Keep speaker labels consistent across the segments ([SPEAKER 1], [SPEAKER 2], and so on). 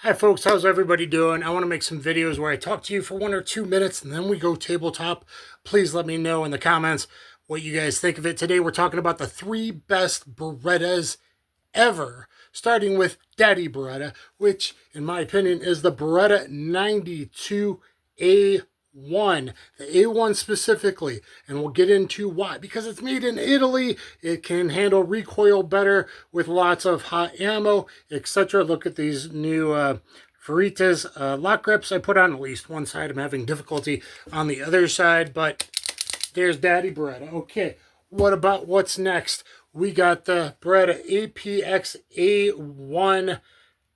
[SPEAKER 1] Hi folks, how's everybody doing? I want to make some videos where I talk to you for 1 or 2 minutes and then we go tabletop. Please let me know in the comments what you guys think of it. Today we're talking about the 3 best Berettas ever, starting with Daddy Beretta, which in my opinion is the Beretta 92A1, the A1 specifically, and we'll get into why. Because it's made in Italy, it can handle recoil better with lots of hot ammo, etc. Look at these new Veritas lock grips I put on at least one side. I'm having difficulty on the other side, but there's Daddy Beretta. Okay, what about what's next? We got the Beretta APX A1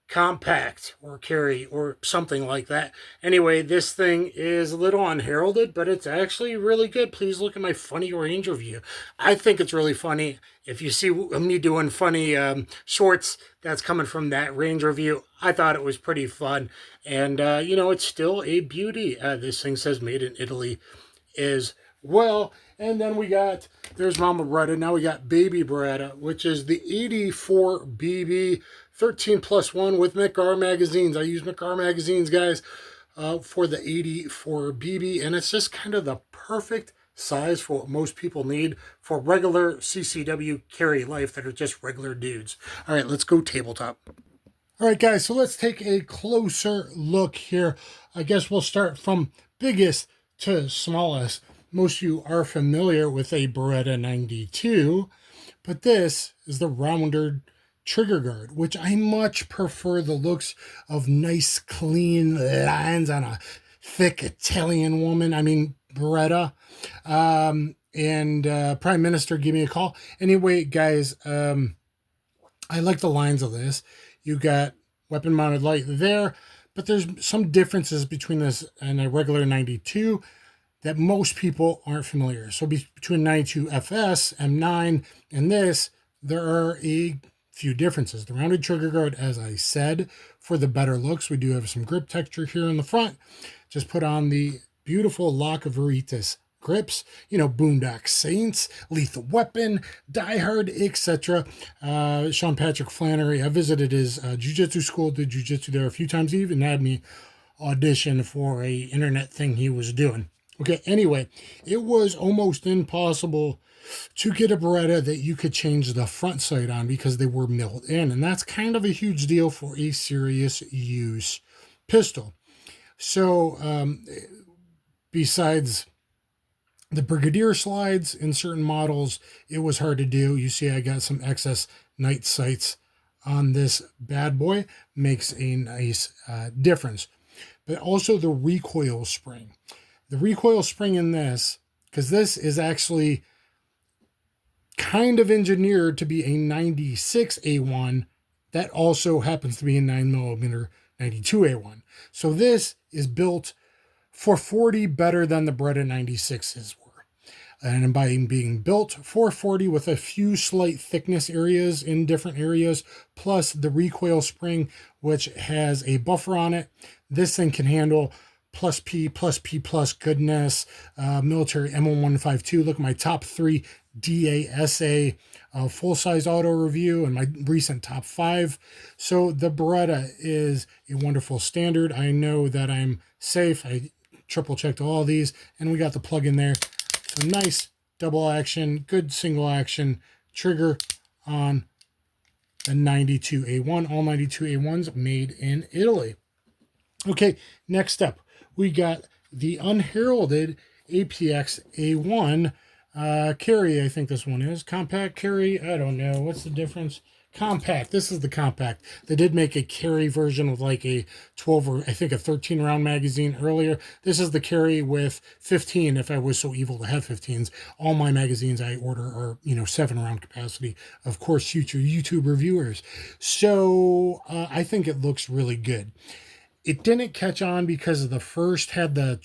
[SPEAKER 1] Compact or carry or something like that. Anyway, this thing is a little unheralded, but it's actually really good. Please look at my funny range review. I think it's really funny. If you see me doing funny shorts, that's coming from that range review. I thought it was pretty fun. And, it's still a beauty. This thing says made in Italy as well. And then there's Mama Beretta. Now we got Baby Beretta, which is the 84BB 13+1 with McGar magazines. I use McGar magazines, guys, for the 84BB, and it's just kind of the perfect size for what most people need for regular CCW carry life that are just regular dudes. All right, let's go tabletop. All right, guys, so let's take a closer look here. I guess we'll start from biggest to smallest. Most of you are familiar with a Beretta 92, but this is the rounded trigger guard, which I much prefer the looks of nice, clean lines on a thick Italian woman. I mean, Beretta. Prime Minister, give me a call. Anyway, guys, I like the lines of this. You got weapon-mounted light there, but there's some differences between this and a regular 92 that most people aren't familiar. So between 92 FS, M9, and this, there are a few differences. The rounded trigger guard, as I said, for the better looks. We do have some grip texture here in the front. Just put on the beautiful Lock of Veritas grips, Boondock Saints, Lethal Weapon, Die Hard, etc. Sean Patrick Flannery, I visited his jiu-jitsu school, did jiu-jitsu there a few times. He even had me audition for a internet thing he was doing. Okay, anyway, it was almost impossible to get a Beretta that you could change the front sight on because they were milled in, and that's kind of a huge deal for a serious use pistol. So, besides the Brigadier slides in certain models, it was hard to do. You see I got some excess night sights on this bad boy, makes a nice difference. But also the recoil spring. The recoil spring in this, because this is actually kind of engineered to be a 96A1 that also happens to be a 9mm 92A1. So this is built for 40 better than the Beretta 96s were. And by being built for 40 with a few slight thickness areas in different areas, plus the recoil spring, which has a buffer on it, this thing can handle plus P goodness, military M1152. Look at my top 3 DASA full-size auto review and my recent top 5. So the Beretta is a wonderful standard. I know that I'm safe. I triple-checked all these, and we got the plug in there. So nice double action, good single action trigger on the 92A1. All 92A1s made in Italy. Okay, next up, we got the unheralded APX A1 carry. I think this one is compact carry. I don't know. What's the difference? Compact. This is the compact. They did make a carry version with like a 12 or I think a 13 round magazine earlier. This is the carry with 15 if I was so evil to have 15s. All my magazines I order are, 7 round capacity. Of course, future YouTube reviewers. So I think it looks really good. It didn't catch on because the first had the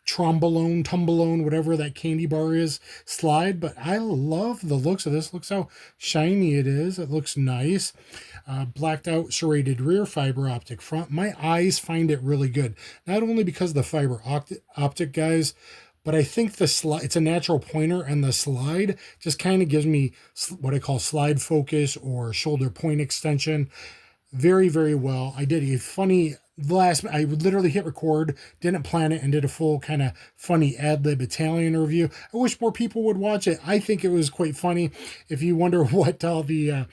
[SPEAKER 1] tumbalone, whatever that candy bar is, slide. But I love the looks of this. Looks how shiny it is. It looks nice. Blacked out serrated rear, fiber optic front. My eyes find it really good. Not only because of the fiber optic, guys, but I think the slide, it's a natural pointer, and the slide just kind of gives me what I call slide focus or shoulder point extension. very, very well. I did a funny I literally hit record, didn't plan it, and did a full kind of funny ad-lib Italian review. I wish more people would watch it. I think it was quite funny. If you wonder what all the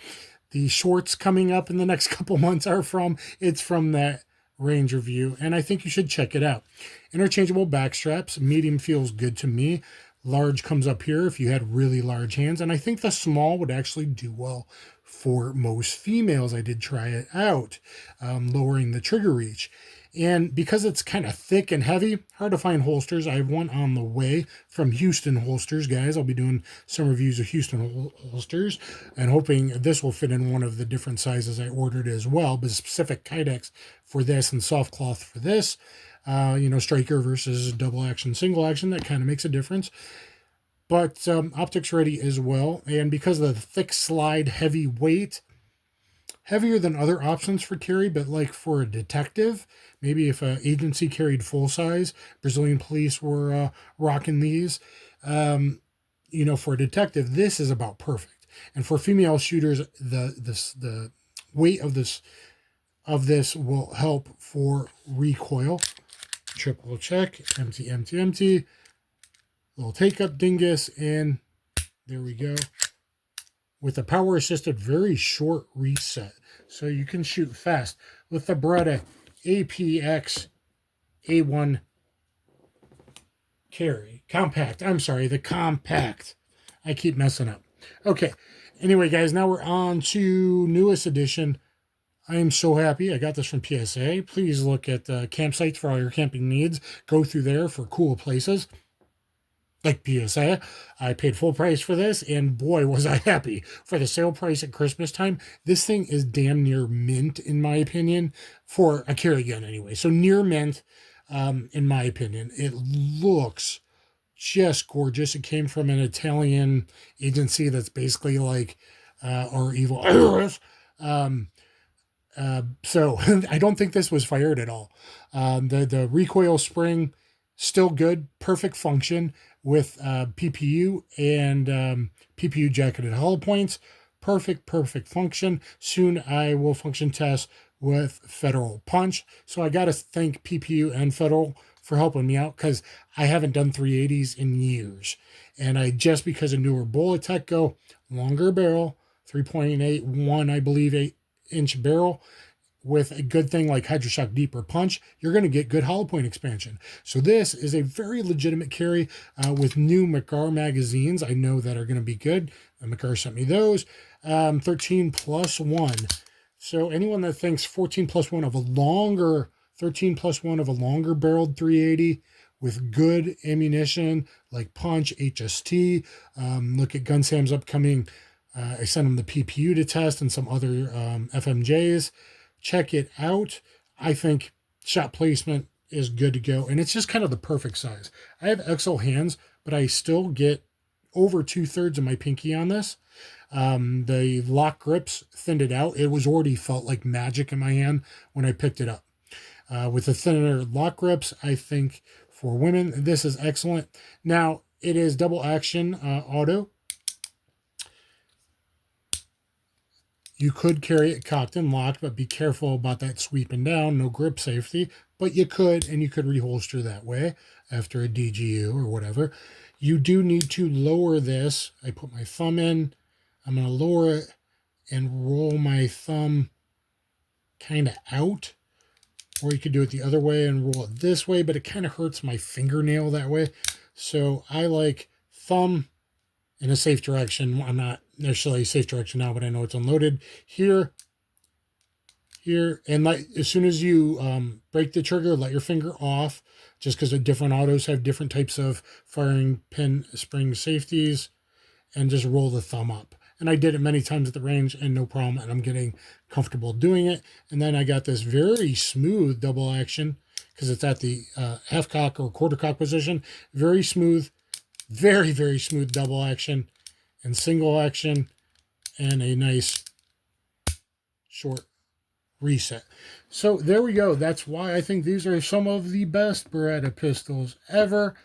[SPEAKER 1] shorts coming up in the next couple months are from, it's from that range review, and I think you should check it out. Interchangeable back straps. Medium feels good to me. Large comes up here if you had really large hands, and I think the small would actually do well for most females. I did try it out, lowering the trigger reach. And because it's kind of thick and heavy, hard to find holsters. I have one on the way from Houston Holsters, guys. I'll be doing some reviews of Houston holsters and hoping this will fit in one of the different sizes I ordered as well, but specific Kydex for this and soft cloth for this. Striker versus double action, single action, that kind of makes a difference. But optics ready as well. And because of the thick slide, heavy weight, heavier than other options for carry, but like for a detective, maybe if an agency carried full size, Brazilian police were rocking these, for a detective, this is about perfect. And for female shooters, the weight of this will help for recoil. Triple check, empty. Little take up dingus, and there we go. With a power assisted, very short reset, so you can shoot fast. With the Beretta APX A1 Compact. I'm sorry, the Compact. I keep messing up. Okay. Anyway, guys, now we're on to newest edition. I am so happy. I got this from PSA. Please look at campsites for all your camping needs. Go through there for cool places. Like PSA, I paid full price for this, and boy, was I happy. For the sale price at Christmas time, this thing is damn near mint, in my opinion, for a carry gun anyway. So near mint, in my opinion. It looks just gorgeous. It came from an Italian agency that's basically like our evil Ernest. So I don't think this was fired at all. The recoil spring, still good, perfect function with PPU and PPU jacketed hollow points. Perfect function. Soon I will function test with Federal Punch. So I got to thank PPU and Federal for helping me out, because I haven't done 380s in years. And because of newer bullet tech, go longer barrel, 3.81, I believe, 8-inch barrel. With a good thing like Hydroshock Deeper Punch, you're going to get good hollow point expansion. So this is a very legitimate carry with new McGar magazines. I know that are going to be good. McGar sent me those. 13+1. So anyone that thinks 14+1 of a longer, 13+1 of a longer barreled 380 with good ammunition like Punch, HST. Look at Gun Sam's upcoming. I sent him the PPU to test and some other FMJs. Check it out. I think shot placement is good to go, and it's just kind of the perfect size. I have XL hands, but I still get over 2/3 of my pinky on this. The lock grips thinned it out. It was already felt like magic in my hand when I picked it up. With the thinner lock grips, I think for women, this is excellent. Now, it is double action auto. You could carry it cocked and locked, but be careful about that sweeping down. No grip safety, but you could, and you could reholster that way after a DGU or whatever. You do need to lower this. I put my thumb in. I'm going to lower it and roll my thumb kind of out. Or you could do it the other way and roll it this way, but it kind of hurts my fingernail that way. So I like thumb in a safe direction. I'm not necessarily safe direction now, but I know it's unloaded. Here, and as soon as you break the trigger, let your finger off, just because the different autos have different types of firing pin spring safeties, and just roll the thumb up. And I did it many times at the range and no problem, and I'm getting comfortable doing it. And then I got this very smooth double action, because it's at the half cock or quarter cock position. Very smooth, very, very smooth double action and single action, and a nice short reset. So there we go. That's why I think these are some of the best Beretta pistols ever.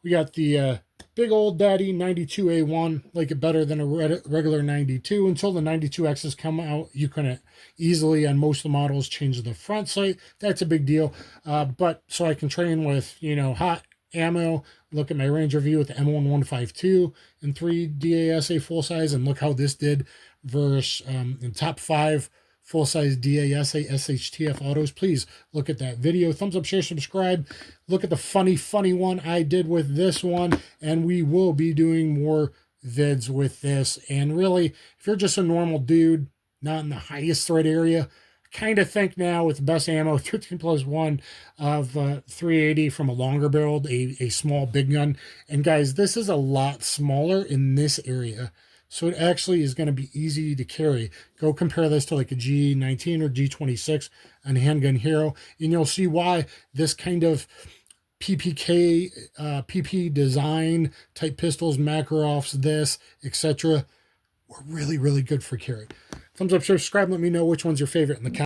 [SPEAKER 1] We got the big old daddy 92A1, like it better than a regular 92. Until the 92Xs come out, you can easily, on most of the models, change the front sight. That's a big deal. But so I can train with, hot ammo, look at my range review with the M1152 and 3 DASA full size, and look how this did versus in top 5 full-size DASA SHTF autos. Please look at that video. Thumbs up, share, subscribe. Look at the funny one I did with this one, and we will be doing more vids with this. And really, if you're just a normal dude, not in the highest threat area, I kind of think now with the best ammo, 13+1 of 380 from a longer barreled, a small big gun. And guys, this is a lot smaller in this area, so it actually is going to be easy to carry. Go compare this to like a G19 or G26 on Handgun Hero, and you'll see why this kind of PP design type pistols, Makarovs, this, etc., were really, really good for carry. Thumbs up, share, subscribe. Let me know which one's your favorite in the comments.